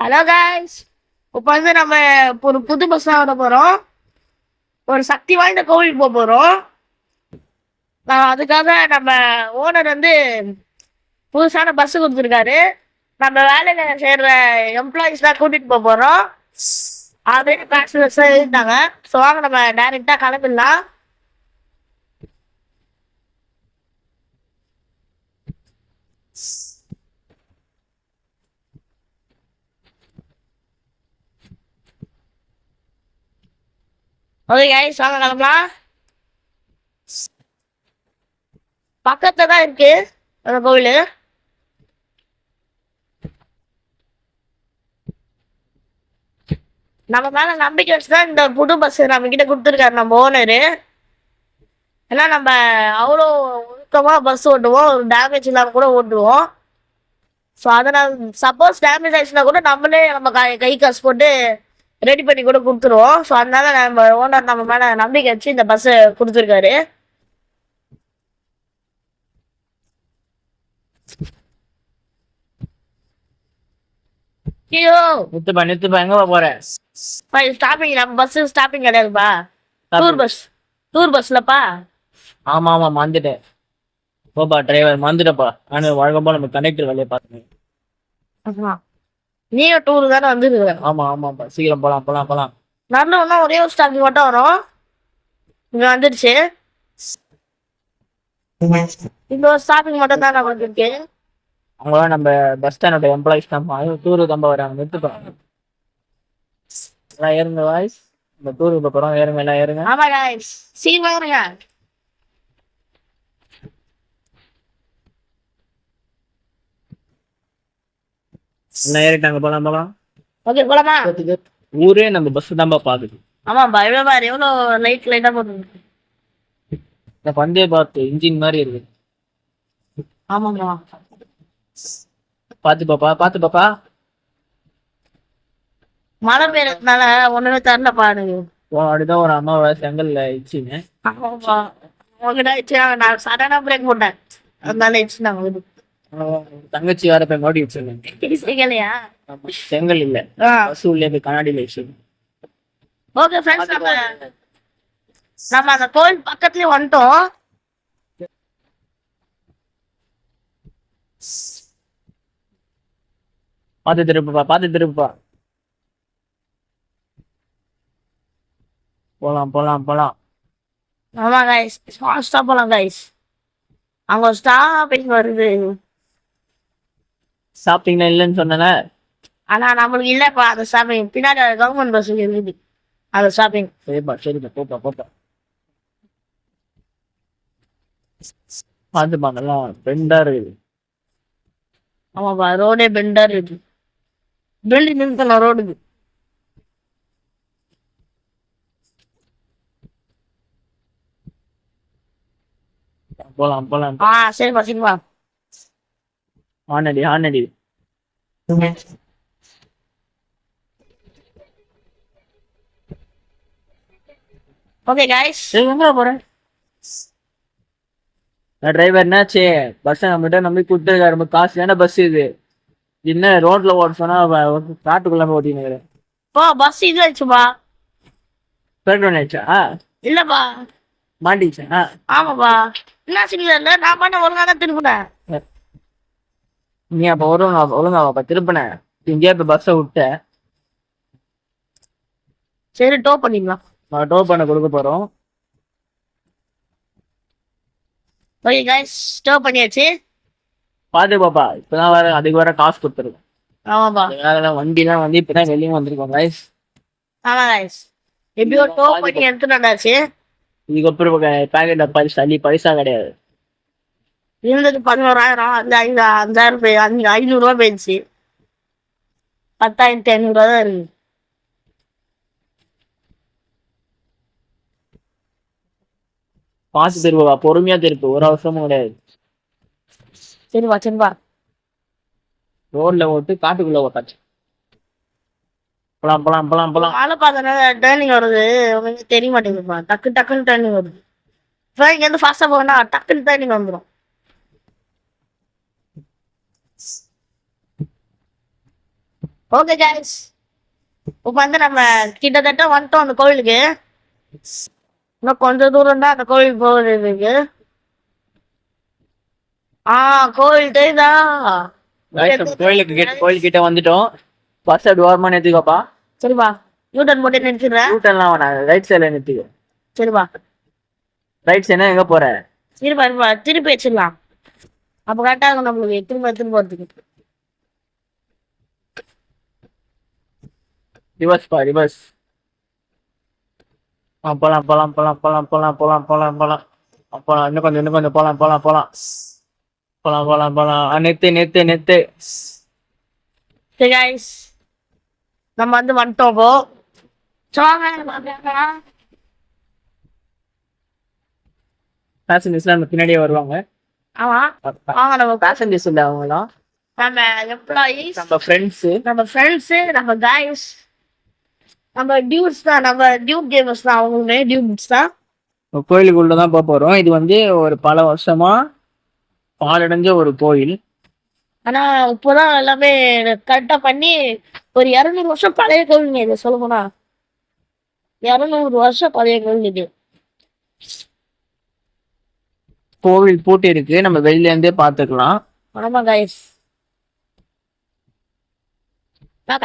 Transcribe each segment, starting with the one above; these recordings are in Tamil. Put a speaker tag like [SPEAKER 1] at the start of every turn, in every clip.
[SPEAKER 1] Hello guys. இப்போ வந்து நம்ம ஒரு புது பஸ் தான் விட போகிறோம். ஒரு சக்தி வாய்ந்த கோவிலுக்கு போக போகிறோம். அதுக்காக நம்ம ஓனர் வந்து புதுசான பஸ் கொடுத்துருக்காரு. நம்ம வேலையில் சேர்ற எம்ப்ளாயிஸ் தான் கூட்டிகிட்டு போக போகிறோம். Already passengers எழுதிட்டாங்க. ஸோ வாங்க நம்ம டைரெக்டாக கிளம்பிடலாம். ஓகே கைஸ், வாங்க கிளம்பலாம். பக்கத்துல தான் இருக்கு அந்த கோவில். நம்ம மேல நம்பிக்கை வச்சுதான் இந்த புது பஸ் நம்ம கிட்ட கொடுத்துருக்காரு நம்ம ஓனரு. ஏன்னா நம்ம அவ்வளோ ஒழுக்கமா பஸ் ஓட்டுவோம், ஒரு டேமேஜ் இல்லாமல் கூட ஓட்டுவோம். ஸோ அதனால் சப்போஸ் டேமேஜ் ஆயிடுச்சுன்னா கூட நம்மளே நம்ம கை காசு போட்டு ரெடி பண்ணி கூட கொடுத்துருவோம். ஸோ அதனால நம்ம ஓனர் நம்ம மேலே நம்பிக்கை வச்சு இந்த பஸ்ஸை கொடுத்துருக்காரு. ஐயோ
[SPEAKER 2] நித்துப்பா நித்துப்பா எங்க போறேன்?
[SPEAKER 1] ஸ்டாப்பிங், நம்ம பஸ் ஸ்டாப்பிங் கிடையாதுப்பா. டூர் பஸ்லப்பா.
[SPEAKER 2] ஆமா ஆமா மறந்துட்டேன். போப்பா டிரைவர் மறந்துட்டப்பா. நான் வழக்கம் நம்ம கண்டக்டர் வேலையை பார்த்துனேன்.
[SPEAKER 1] நீயும் டூர் தானே வந்துருக்குற?
[SPEAKER 2] ஆமா ஆமாப்பா, சீக்கிரம் போலாம் போலாம் போலாம்.
[SPEAKER 1] நடந்தோம்னா ஒரே ஒரு ஸ்டாப்பிங் மட்டும் வரும். இங்க வந்துடுச்சு. இந்த ஒரு ஸ்டாப்பிங் மட்டும் தான் நமக்கு இருக்கு.
[SPEAKER 2] அவங்களாம் நம்ம பஸ் ஸ்டாண்டோட எம்ப்ளாயிஸ் தான். டூரு தம்ப வராங்க. நிறுத்துப்பா எல்லாம் ஏறுங்க வாய்ஸ். இந்த டூருக்கு போறோம், ஏறுங்க எல்லாம் ஏறுங்க.
[SPEAKER 1] ஆமா guys, சீக்கிரம் வாங்க.
[SPEAKER 2] எல்லாம் ஏறிட்டாங்க, போலாம் போலாம்.
[SPEAKER 1] ஓகே போலாமா?
[SPEAKER 2] ஊரே நம்ம பஸ் தான்பா பாக்குது.
[SPEAKER 1] ஆமாப்பா, எவ்வளவு பாரு, எவ்வளவு லைட்டா போட்டு.
[SPEAKER 2] இந்த பந்தே பார்த்து இன்ஜின் மாதிரி இருக்கு.
[SPEAKER 1] ஆமாம்மா,
[SPEAKER 2] பாத்து பாப்பா பாத்து பாப்பா.
[SPEAKER 1] மழை பெய்யறதுனால ஒண்ணுமே தரலப்பா எனக்கு.
[SPEAKER 2] அப்படிதான் ஒரு அம்மாவை செங்கல்ல இச்சுங்க.
[SPEAKER 1] ஆமாப்பா, உங்ககிட்ட இச்சு நான் சடனா பிரேக் போட்டேன். அதனால இச்சு நாங்க
[SPEAKER 2] தங்கச்சி வேற போய் மாட்டி வச்சிருக்கேன்.
[SPEAKER 1] செய்யலையா?
[SPEAKER 2] செங்கல் இல்ல, பஸ் உள்ளே போய் கண்ணாடியில வச்சிருக்கேன்.
[SPEAKER 1] ஓகே ஃப்ரெண்ட்ஸ், நம்ம அந்த கோயில் பக்கத்துலயே வந்துட்டோம்.
[SPEAKER 2] பாத்து திருப்புப்பா பாத்து திருப்புப்பா. போலாம் போலாம் போலாம்.
[SPEAKER 1] ஆமா கைஸ், ஃபாஸ்டா போலாம் கைஸ். அங்க ஸ்டாப்பிங் வருது.
[SPEAKER 2] ஷாப்பிங்ல இல்லைன்னு சொன்னேன்.
[SPEAKER 1] ஆனா நம்மளுக்கு இல்லப்பா அந்த ஸ்டாப்பிங். பின்னாடி கவர்மெண்ட் பஸ் இருக்குது அந்த ஸ்டாப்பிங்.
[SPEAKER 2] சரிப்பா சரிப்பா, போப்பா போப்பா. பாத்துப்பா, நல்லா பெண்டா இருக்குது.
[SPEAKER 1] ஆமாப்பா, ரோடே பெண்டா இருக்கு. பெண்டு நிறுத்தணும் ரோடுக்கு.
[SPEAKER 2] போலாம் போலாம்.
[SPEAKER 1] சரிப்பா சரிப்பா.
[SPEAKER 2] ஆனடி ஆனடி.
[SPEAKER 1] ஓகே கைஸ்,
[SPEAKER 2] எங்க போறேன்? டிரைவர் என்னாச்சு? பஸ் நம்மகிட்ட நம்பி கொடுத்துருக்காரு. ரொம்ப காஸ்ட்லியான பஸ் இது. என்ன ரோட்ல ஓட சொன்னா காட்டுக்குள்ள ஓட்டினுக்கிறேன்.
[SPEAKER 1] பஸ் இது ஆயிடுச்சுப்பா.
[SPEAKER 2] பிரேக் ஆயிடுச்சா?
[SPEAKER 1] இல்லப்பா.
[SPEAKER 2] மாட்டிச்சா?
[SPEAKER 1] ஆமாப்பா. என்ன சிக்னல்? நான் பண்ண ஒழுங்கா தான் திரும்பினேன்.
[SPEAKER 2] நீ அப்ப ஒழுங்கா திருப்பின இங்கே இப்ப பஸ்ஸை விட்ட.
[SPEAKER 1] சரி, டோ பண்ணிடலாம்.
[SPEAKER 2] நான் டோ பண்ண கொடுக்க போறோம்.
[SPEAKER 1] ஓகே கைஸ், டோ பண்ணியாச்சு.
[SPEAKER 2] பாத்து பாப்பா, இப்பதான் வேற அதுக்கு வேற காசு கொடுத்துருக்கோம்.
[SPEAKER 1] ஆமாப்பா.
[SPEAKER 2] வண்டிலாம் வந்து இப்பதான் வெளியே வந்திருக்கோம் கைஸ்.
[SPEAKER 1] ஆமா கைஸ், எப்படியோ டோ பண்ணி எடுத்துட்டு வந்தாச்சு.
[SPEAKER 2] இதுக்கப்புறம் பேக்கெட்ல பைசா கிடையாது.
[SPEAKER 1] இருந்தது 11,000. அந்த 5,000 போய் 500 போயிடுச்சு. 10,500 தான் இருக்கு.
[SPEAKER 2] பாத்து திருப்பா, பொறுமையா திருப்பு, ஒரு அவசரமும் கிடையாது.
[SPEAKER 1] சரிப்பா சரிப்பா.
[SPEAKER 2] ரோட்ல ஓட்டு, காட்டுக்குள்ள ஓட்டாச்சு. போலாம் போலாம் போலாம் போலாம்.
[SPEAKER 1] மழை பார்த்தனால டேர்னிங் வருது, உங்களுக்கு தெரிய மாட்டேங்குதுப்பா. டக்குன்னு டேர்னிங் வருது. இப்போ இங்க இருந்து ஃபாஸ்டா போனா டக்குன்னு டேர்னிங் வந்துடும். ஓகே கைஸ், இப்போ வந்து நம்ம கிட்டத்தட்ட வந்துட்டோம் அந்த கோவிலுக்கு. இன்னும் கொஞ்சம் தூரம் தான் அந்த கோவில் போகிறதுக்கு. கோவில் தெரியுதா?
[SPEAKER 2] கோயில் கிட்ட வந்துட்டோம். பஸ் ஓரமா நிறுத்திக்கோப்பா.
[SPEAKER 1] சரிப்பா, யூட்டன் போட்டு நிறுத்திடுறேன்.
[SPEAKER 2] யூட்டன்லாம் வேணாம், ரைட் சைடுல நிறுத்திக்கோ.
[SPEAKER 1] சரிப்பா,
[SPEAKER 2] ரைட் சைடுனா எங்க போற?
[SPEAKER 1] இருப்பா திருப்பி வச்சிடலாம். அப்போ கரெக்டாக இருக்கும் நம்மளுக்கு திரும்ப போகிறதுக்கு.
[SPEAKER 2] ரிவர்ஸ். போலாம். இன்னும் கொஞ்சம் போலாம். நிறுத்து.
[SPEAKER 1] சரி கைஸ், நம்ம வந்து வந்துட்டோம். இப்போ வாங்க.
[SPEAKER 2] பேசஞ்சர்ஸ்லாம் நம்ம பின்னாடியே வருவாங்க.
[SPEAKER 1] ஆமா, வாங்க. நம்ம
[SPEAKER 2] பேசஞ்சர்ஸ் இல்ல, அவங்கலாம்
[SPEAKER 1] நம்ம எம்ப்ளாயீஸ்,
[SPEAKER 2] நம்ம ஃப்ரெண்ட்ஸ்,
[SPEAKER 1] நம்ம கைஸ், நம்ம டியூட்ஸ் தான். நம்ம டியூட் கேமர்ஸ் தான். அவங்களுமே டியூட்ஸ் தான்.
[SPEAKER 2] கோயிலுக்குள்ளதான் போக போறோம். இது வந்து ஒரு பல வருஷமா பாலடைஞ்ச ஒரு கோயில்.
[SPEAKER 1] ஆனா இப்போதான் எல்லாமே கரெக்டா பண்ணி ஒரு 200 வருஷம் பழைய கோவிலுங்க இது. சொல்ல போனா 200 வருஷம் பழைய கோவில் இது.
[SPEAKER 2] கோவில் பூட்டி இருக்கு, நம்ம வெளியில இருந்தே பாத்துக்கலாம்.
[SPEAKER 1] ஆமா கைஸ், நான்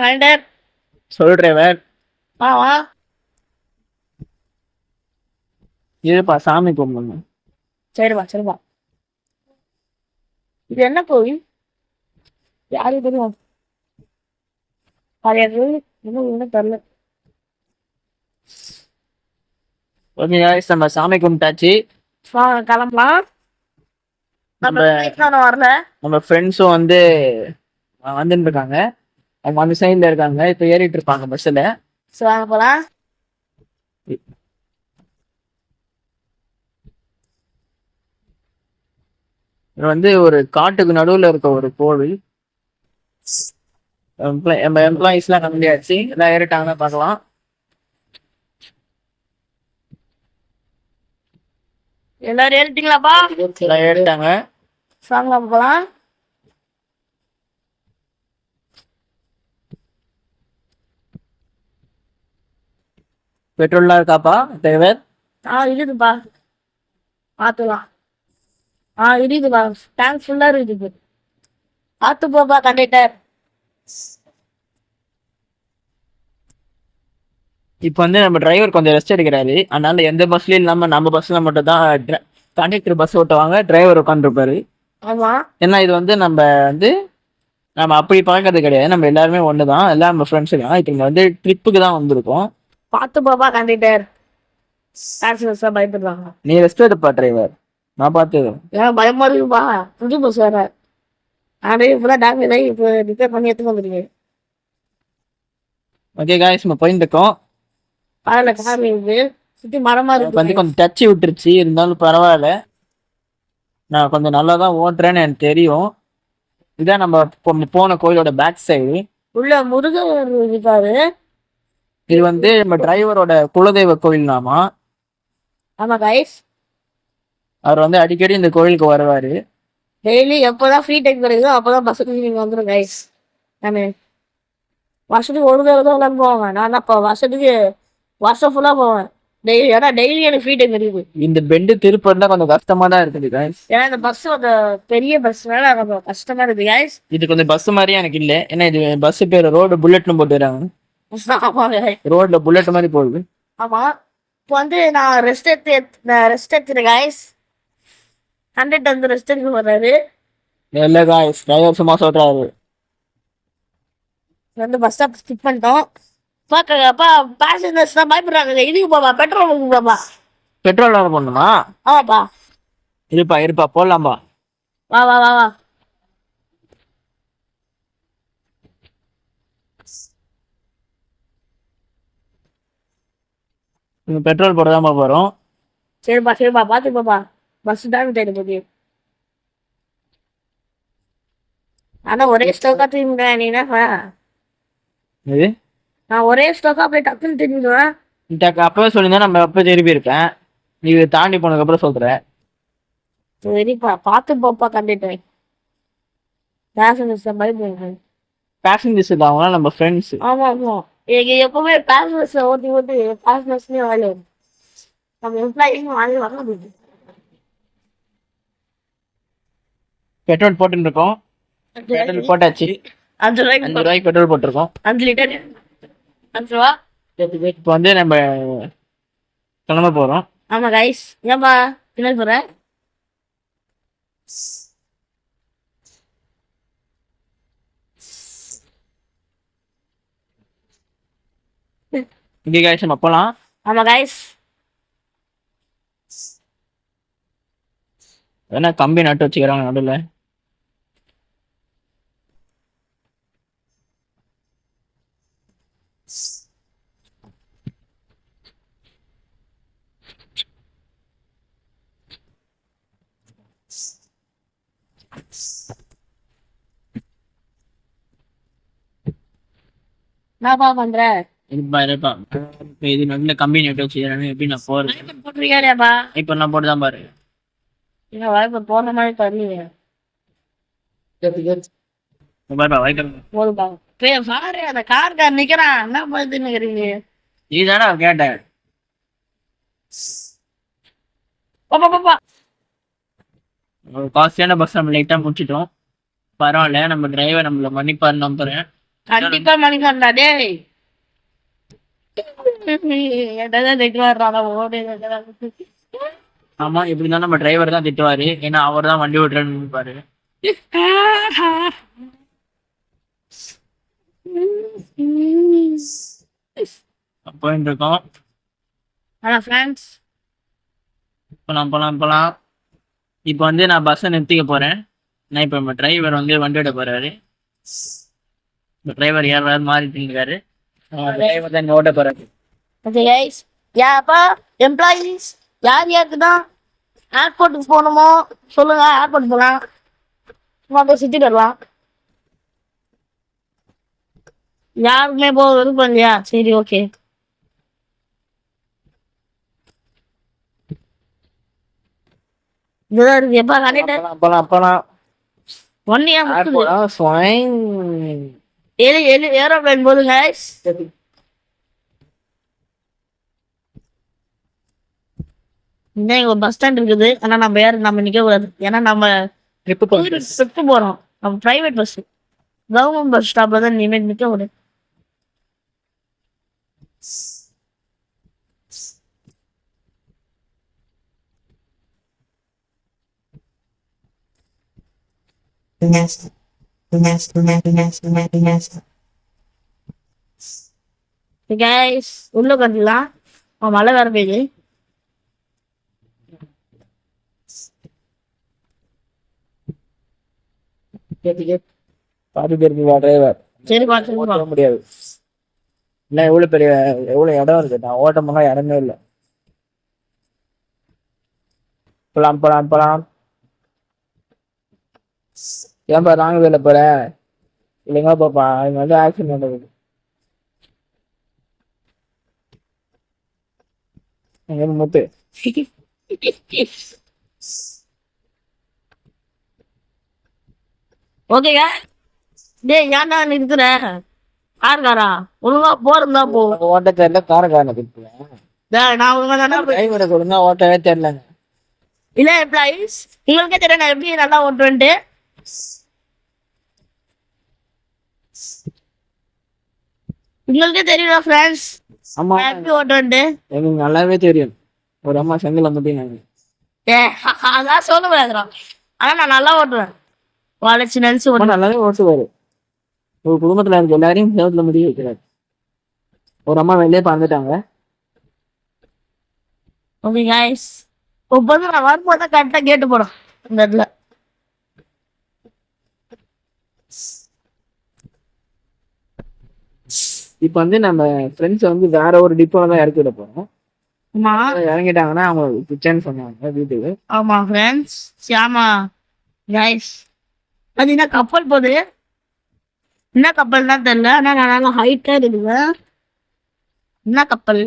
[SPEAKER 1] கண்டக்டர்
[SPEAKER 2] சொல் டிரைவர்.
[SPEAKER 1] வா.
[SPEAKER 2] இருப்பா, சாமி கும்பிடணும்.
[SPEAKER 1] சரிப்பா. இது என்ன கோவில்? யாருக்கு தெரியும்? பழைய கோவில் இன்னும் தெரியல.
[SPEAKER 2] ஓகே guys, நம்ம சாமி கும்பிட்டாச்சு.
[SPEAKER 1] கிளம்பலாம். வரல.
[SPEAKER 2] நம்ம ஃப்ரெண்ட்ஸும் வந்து வந்துட்டு இருக்காங்க. அவங்க அந்த சைட்ல இருக்காங்க. இப்ப ஏறிட்டு இருப்பாங்க பஸ்ல.
[SPEAKER 1] வாங்க போலாம்.
[SPEAKER 2] இது வந்து ஒரு காட்டுக்கு நடுவுல இருக்க ஒரு கோவில். நம்ம எம்ப்ளாயிஸ் எல்லாம் நம்பியாச்சு. எல்லாம் ஏறிட்டாங்கன்னு பார்க்கலாம்.
[SPEAKER 1] எல்லாரும் ஏறிட்டீங்களாப்பா?
[SPEAKER 2] எல்லாம் ஏறிட்டாங்க.
[SPEAKER 1] வாங்க போலாம்.
[SPEAKER 2] பெட்ரோல்லாம் இருக்காப்பா டிரைவர்?
[SPEAKER 1] இருக்குதுப்பா, பாத்துலாம். இருக்குதுப்பா, டேங்க் ஃபுல்லா இருக்குது. பாத்து போப்பா கண்டக்டர்.
[SPEAKER 2] இப்போ வந்து நம்ம டிரைவர் கொஞ்சம் ரெஸ்ட் எடுக்கிறாரு. அதனால எந்த பஸ்லயும் இல்லாம நம்ம பஸ்ல மட்டும் தான் கண்டக்டர் பஸ் ஓட்டுவாங்க, டிரைவர் உட்காந்துருப்பாரு.
[SPEAKER 1] ஆமா,
[SPEAKER 2] ஏன்னா இது வந்து நம்ம அப்படி பார்க்கறது கிடையாது. நம்ம எல்லாருமே ஒண்ணுதான், எல்லாம் நம்ம ஃப்ரெண்ட்ஸு தான். இப்போ இங்க வந்து ட்ரிப்புக்கு தான் வந்திருக்கோம்.
[SPEAKER 1] பாத்து போப்பா கண்டக்டர். பயப்படுறாங்க.
[SPEAKER 2] நீ ரெஸ்ட் எடுப்பா டிரைவர், நான் பார்த்து.
[SPEAKER 1] ஏன் பயமா இருக்குப்பா? புது பஸ் வேற. இப்பதான் டேமேஜ் ஆகி இப்போ ரிப்பேர் பண்ணி எடுத்து வந்துருக்கேன்.
[SPEAKER 2] ஓகே காய்ஸ், நம்ம போயிட்டு இருக்கோம்.
[SPEAKER 1] பரவாயில்ல, காமி இருக்கு, சுத்தி மரமா இருக்கு.
[SPEAKER 2] வந்து கொஞ்சம் டச்சு விட்டுருச்சு, இருந்தாலும் பரவாயில்ல. நான் கொஞ்சம் நல்லா தான் ஓட்டுறேன்னு எனக்கு தெரியும். இதான் நம்ம போன கோயிலோட பேக் சைடு.
[SPEAKER 1] உள்ள முருகர் இருக்காரு.
[SPEAKER 2] இது வந்து நம்ம டிரைவரோட குலதெய்வ கோயில் நாமா.
[SPEAKER 1] ஆமா கைஸ்,
[SPEAKER 2] அவர் வந்து அடிக்கடி இந்த கோயிலுக்கு வருவாரு.
[SPEAKER 1] டெய்லி எப்போதான் ஃப்ரீ டைம் கிடைக்குதோ அப்போதான் பஸ்ஸுக்கு நீங்க வந்துடும் கைஸ். நான் வருஷத்துக்கு ஒரு தடவை தான் விளாண்டு போவேன். நான் இப்போ வருஷம் ஃபுல்லா போவேன் டெய்லி. ஏன்னா டெய்லி எனக்கு ஃப்ரீ டைம் இருக்குது.
[SPEAKER 2] இந்த பெண்டு திருப்பம் கொஞ்சம் கஷ்டமா தான் இருக்குது கைஸ்.
[SPEAKER 1] ஏன்னா இந்த பஸ் அந்த பெரிய பஸ்னால கொஞ்சம் கஷ்டமா இருக்குது கைஸ்.
[SPEAKER 2] இது கொஞ்சம் பஸ் மாதிரியே எனக்கு இல்லை. ஏன்னா இது பஸ் பேர் ரோடு புல்லட்னு போட்டுறாங்க.
[SPEAKER 1] ஆமா,
[SPEAKER 2] ரோட்ல புல்லட் மாதிரி போகுது.
[SPEAKER 1] ஆமா, இப்போ வந்து நான் ரெஸ்ட் எடுத்துறேன் கைஸ். கண்டக்டர் வந்து ரெஸ்ட் எடுக்க வர்றாரு.
[SPEAKER 2] இல்ல கைஸ், டிரைவர் சும்மா சொல்றாரு.
[SPEAKER 1] வந்து பஸ் ஸ்டாப் ஸ்கிப் பண்ணிட்டோம். பாப்பா பேசஞ்சர்ஸ் தான் பயப்படுறாங்க. இதுக்கு போப்பா, பெட்ரோல் போப்பா.
[SPEAKER 2] பெட்ரோல் வேற போடணுமா?
[SPEAKER 1] ஆமாப்பா.
[SPEAKER 2] இருப்பா போடலாம்பா.
[SPEAKER 1] வா.
[SPEAKER 2] பெட்ரோல் போடதான் போறோம்.
[SPEAKER 1] சரிப்பா பாத்து பாப்பா, பஸ் டேமேஜ் ஆயிட்டு போகுது. ஆனா ஒரே ஸ்டோக்கா திரும்பிடுவேன். நீ என்ன? நான் ஒரே ஸ்டோக்கா அப்படியே டக்குன்னு திரும்பிடுவேன்.
[SPEAKER 2] அப்பவே சொல்லியிருந்தா நம்ம அப்ப திருப்பி இருப்பேன். நீ தாண்டி போனதுக்கு அப்புறம் சொல்ற.
[SPEAKER 1] சரிப்பா, பாத்து போப்பா கண்டிப்பா. பேசஞ்சர்ஸ் பயப்படுங்க.
[SPEAKER 2] பேசஞ்சர்ஸ் இல்லை, அவங்களாம் நம்ம ஃப்ரெண்ட்ஸ்.
[SPEAKER 1] ஆமா ஆமா, எனக்கு எப்பவுமே பேசஞ்சர்ஸ் ஓட்டி ஓட்டி பேசஞ்சர்ஸ்லயும் வேலை வரும். நம்ம எம்ப்ளாயிங்க வேலை வர முடியுது.
[SPEAKER 2] பெட்ரோல் போட்டுன்னு இருக்கோம். பெட்ரோல் போட்டாச்சு.
[SPEAKER 1] 5 ரூபாய்க்கு
[SPEAKER 2] 5 ரூபாய்க்கு பெட்ரோல் போட்டிருக்கோம்.
[SPEAKER 1] 5 லிட்டர் 5 ரூபா.
[SPEAKER 2] இப்போ வந்து நம்ம கிளம்ப போறோம்.
[SPEAKER 1] ஆமா கைஸ், ஏன்பா பின்னாடி போற?
[SPEAKER 2] இங்கே கைஸ் நம்ம போலாம்.
[SPEAKER 1] ஆமா கைஸ்,
[SPEAKER 2] ஏன்னா கம்பி நட்டு வச்சுக்கிறாங்க நடுவில்.
[SPEAKER 1] என்னப்பா பண்ற?
[SPEAKER 2] இருப்பா. இப்போ இது நடுவில் கம்பி நட்டு வச்சுக்கிறாங்க. எப்படி நான் போறது?
[SPEAKER 1] போட்டிருக்கியாப்பா?
[SPEAKER 2] இப்போ நான் போட்டு தான் பாரு.
[SPEAKER 1] இல்ல வாய்ப்பு போன மாதிரி தெரியலையே.
[SPEAKER 2] பாருப்பா வைக்க.
[SPEAKER 1] போதுப்பா. பாரு அந்த கார் நிக்கிறான், என்ன பார்த்து நிக்கிறீங்க?
[SPEAKER 2] இதுதானே கேட்டேன்.
[SPEAKER 1] பாப்பா பாப்பா,
[SPEAKER 2] ஒரு காஸ்ட்லியான பஸ் நம்ம லைட்டாக முடிச்சிட்டோம். பரவாயில்ல, நம்ம டிரைவர் நம்மள மன்னிப்பாரு நம்புறேன்.
[SPEAKER 1] கண்டிப்பா மணிக்கண்டா டேய். என்னதான் திட்டுவாடுறாங்க ஓடு.
[SPEAKER 2] ஆமா, இப்படி தான் நம்ம டிரைவர் தான் திட்டுவாரு. ஏன்னா அவர் தான் வண்டி ஓட்டுறேன்னு பாரு. போயிட்டு இருக்கோம்.
[SPEAKER 1] ஆனா ஃப்ரெண்ட்ஸ்,
[SPEAKER 2] போலாம். இப்போ வந்து நான் பஸ்ஸை நிறுத்திக்க போறேன். நான் இப்போ நம்ம டிரைவர் வந்து வண்டி ஓட்ட போறாரு. இப்போ டிரைவர் யாராவது மாறிட்டு இருக்காரு. டிரைவர் தான் இங்கே ஓட்ட போறாரு.
[SPEAKER 1] ஓகே கைஸ், யாப்பா எம்ப்ளாயீஸ் யாருக்கு தான் ஏர்போர்ட்டுக்கு போகணுமோ சொல்லுங்க, ஏர்போர்ட் போகலாம். சும்மா போய் சுற்றிட்டு வரலாம். யாருக்குமே போக விருப்பம் இல்லையா? சரி ஓகே. இதுதான் இருக்கு. எப்பா கண்டிப்பா
[SPEAKER 2] போலாம்.
[SPEAKER 1] ஒன்னியா ஏரோப்ளைன் போதும் கைஸ். இன்னும் இங்க பஸ் ஸ்டாண்ட் இருக்குது. ஆனா நம்ம நிக்க கூடாது. ஏன்னா நம்ம
[SPEAKER 2] ட்ரிப்பு
[SPEAKER 1] போறோம். நம்ம பிரைவேட் பஸ், கவர்மெண்ட் பஸ் ஸ்டாப்ல தான் இனிமேல் நிக்க கூடாது. கைஸ் உள்ள கட்டலாம். மழை வேற பெய்யுது.
[SPEAKER 2] பாதி பேருக்கு டிரைவர்
[SPEAKER 1] சரிப்பா
[SPEAKER 2] ஓட்ட முடியாது. என்ன எவ்வளவு இடம் இருக்கு, நான் ஓட்டம் போனா இடமே இல்லை. போலாம். ஏன்பா ராங்க வேலை போற? இல்லைங்க பாப்பா, இங்க வந்து ஆக்சிடென்ட் நடக்குது. முத்து
[SPEAKER 1] ஓகேங்க. டேய் ஏன்டா நிறுத்துற? காரா ஒழுங்கா போறதா போ.
[SPEAKER 2] ஓட்ட தெரியல, காரக்காரனை திட்டுவேன்.
[SPEAKER 1] நான் ஒழுங்கா தானே
[SPEAKER 2] டிரைவரை கொடுங்க, ஓட்டவே தெரியலங்க.
[SPEAKER 1] இல்ல எம்ப்ளாயிஸ், உங்களுக்கே தெரியும் நான் எப்படி நல்லா ஓட்டுவேன்ட்டு. உங்களுக்கே தெரியும் ஃப்ரெண்ட்ஸ்,
[SPEAKER 2] ஆமா
[SPEAKER 1] எப்படி ஓட்டுவேன்ட்டு
[SPEAKER 2] எனக்கு நல்லாவே தெரியும். ஒரு அம்மா செங்கல் வந்துட்டீங்க.
[SPEAKER 1] அதான் சொல்ல முடியாதுடா. ஆனா நான் நல்லா ஓட்டுவேன். வளைச்சு நினைச்சு ஓட்டுவேன்.
[SPEAKER 2] நல்லாவே ஓட்டுவாரு. ஒரு குடும்பத்துல இருக்க எல்லாரையும் சேவத்துல முடிய வைக்கிறாரு. ஒரு அம்மா வெளியே பறந்துட்டாங்க.
[SPEAKER 1] ஓகே கைஸ், இப்போ நான் வரும்போது கரெக்டா கேட்டு போடும் இந்த இடத்துல.
[SPEAKER 2] இப்ப வந்து நம்ம ஃப்ரெண்ட்ஸ் வந்து வேற ஒரு டிப்போல தான் இறக்கி விட போறோம்.
[SPEAKER 1] ஆமா
[SPEAKER 2] இறங்கிட்டாங்கன்னா அவங்க கிச்சன் சொன்னாங்க வீட்டுக்கு.
[SPEAKER 1] ஆமா ஃப்ரெண்ட்ஸ், ஆமா கைஸ். அது என்ன கப்பல் போகுது, என்ன கப்பல் தான் தெரியல. ஆனா நான் நல்லா ஹைட்டா இருக்குது. என்ன கப்பல்?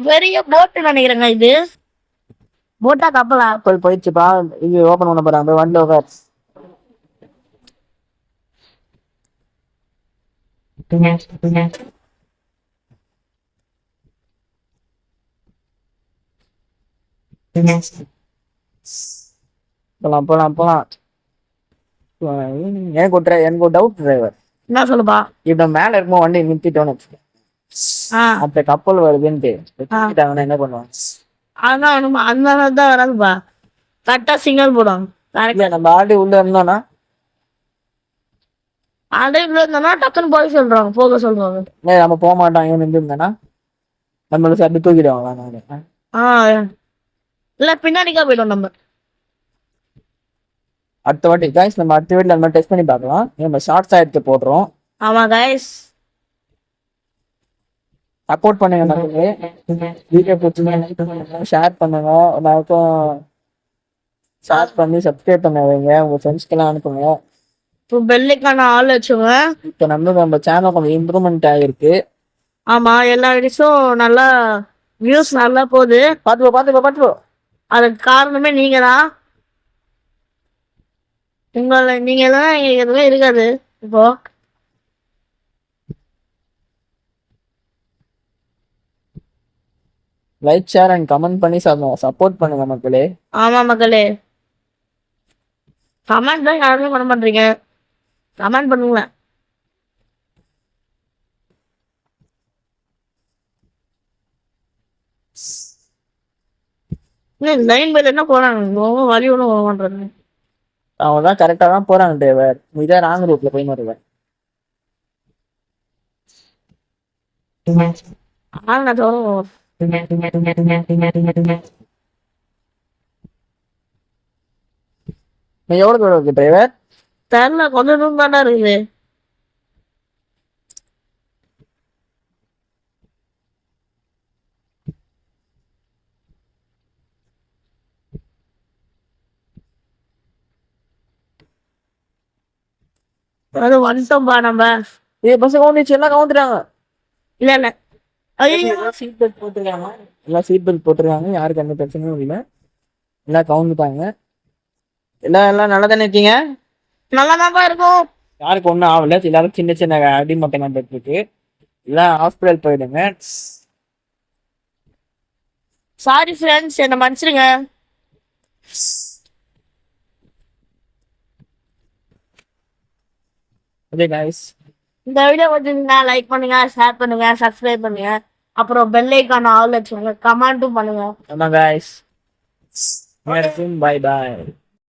[SPEAKER 1] பெரிய போட்டு நினைக்கிறேங்க. இது போட்டா கப்பலா?
[SPEAKER 2] கப்பல் போயிடுச்சுப்பா. இது ஓபன் பண்ண போறாங்க. வண்டில உட்கார். போலாம் போலாம் போலாம். எனக்கு ஒரு டவுட் டிரைவர்.
[SPEAKER 1] என்ன சொல்லுப்பா.
[SPEAKER 2] இப்ப மேல இருக்கும்போது வண்டி நிறுத்திட்டோன்னு வச்சுக்கோ.
[SPEAKER 1] ஆ
[SPEAKER 2] அப்ப கப்பல் வருதுன்ட்டு நிறுத்திட்டாங்கன்னா என்ன பண்ணுவாங்க?
[SPEAKER 1] அதான் அந்த மாதிரி தான் வராதுப்பா. கரெக்டா சிக்னல் போடுவாங்க. கரெக்ட்.
[SPEAKER 2] இல்ல நம்ம ஆல்ரெடி உள்ள இருந்தோம்னா
[SPEAKER 1] அடைவுல இருந்தோம்னா டக்குன்னு போய் சொல்றாங்க, போக சொல்றாங்க.
[SPEAKER 2] நம்ம போக மாட்டோம் இவன் இருந்திருந்தேன்னா நம்மள சட்டு தூக்கிடுவாங்களா நானு?
[SPEAKER 1] ஆ இல்ல பின்னாடிக்கா போயிடும் நம்ம.
[SPEAKER 2] அடுத்த வாட்டி guys நம்ம அடுத்த வீட்டுல நம்ம டெஸ்ட் பண்ணி பார்க்கலாம். நம்ம ஷார்ட்ஸா எடுத்து போடுறோம்.
[SPEAKER 1] ஆமா கைஸ்.
[SPEAKER 2] சப்போர்ட் பண்ணுங்க நமக்கு. வீடியோ பிடிச்சிருந்தா ஷேர் பண்ணுங்க. எல்லாருக்கும் ஷேர் பண்ணி சப்ஸ்கிரைப் பண்ண வைங்க. உங்க ஃப்ரெண்ட்ஸ்க்கெல்லாம் அனுப்புங்க.
[SPEAKER 1] இப்போ பெல்லைக்கான ஆள் வச்சுங்க.
[SPEAKER 2] இப்போ நம்ம சேனல் கொஞ்சம் இம்ப்ரூவ்மெண்ட் ஆகிருக்கு.
[SPEAKER 1] ஆமா எல்லா வீடியோஸும் நல்லா வியூஸ் நல்லா போகுது.
[SPEAKER 2] பார்த்துப்போ.
[SPEAKER 1] அதுக்கு காரணமே நீங்க தான். நீங்க தான் எதுவுமே இருக்காது இப்போ.
[SPEAKER 2] லைக் ஷேர் அண்ட் கமெண்ட் பண்ணி சப்போர்ட் பண்ணுங்க மக்களே.
[SPEAKER 1] ஆமா மக்களே, கமெண்ட் தான் யாருமே பண்ண மாட்டீங்க. கமெண்ட் பண்ணுங்களேன். லைன் பைல என்ன போறாங்க, வழி ஒன்றும் போக மாட்டாங்க.
[SPEAKER 2] அவங்க தான் கரெக்டா தான் போறாங்க டிரைவர். இதான் ராங் ரூட்ல போய் வருவேன்.
[SPEAKER 1] நான் சொல்லுவோம்.
[SPEAKER 2] எவ்வளவு தூரம் இருக்கு டிரைவர்?
[SPEAKER 1] தெரியல, கொஞ்சம் தூரம் தானே இருக்குது. அது வந்துட்டோம்பா நம்ம.
[SPEAKER 2] பஸ் கவுந்துச்சு, எல்லாம் கவுந்துட்டாங்க.
[SPEAKER 1] இல்ல ஐயோ
[SPEAKER 2] சீட் பெல்ட் போட்டுருக்காங்க. எல்லாம் சீட் பெல்ட் போட்டுருக்காங்க. யாருக்கு எந்த பிரச்சனையும் இல்லை. எல்லாம் கவுந்துட்டாங்க. எல்லாம் நல்லா தானே இருக்கீங்க?
[SPEAKER 1] நல்லாதான்ப்பா இருக்கும்.
[SPEAKER 2] யாருக்கு ஒன்றும் ஆகல. எல்லாரும் சின்ன சின்ன அடிமட்டை நம்பிட்டு இருக்கு. எல்லாம் ஹாஸ்பிட்டல் போயிடுங்க.
[SPEAKER 1] சாரி ஃப்ரெண்ட்ஸ், என்ன மன்னிச்சிடுங்க.
[SPEAKER 2] ஓகே கைஸ்,
[SPEAKER 1] இந்த வீடியோ பிடிச்சிருந்தா லைக் பண்ணுங்க, ஷேர் பண்ணுங்க, சப்ஸ்கிரைப் பண்ணுங்க. அப்புறம் பெல் ஐக்கான ஆல் வச்சுக்கோங்க, கமெண்ட்டும் பண்ணுங்க.
[SPEAKER 2] ஆமா கைஸ், பை பாய்.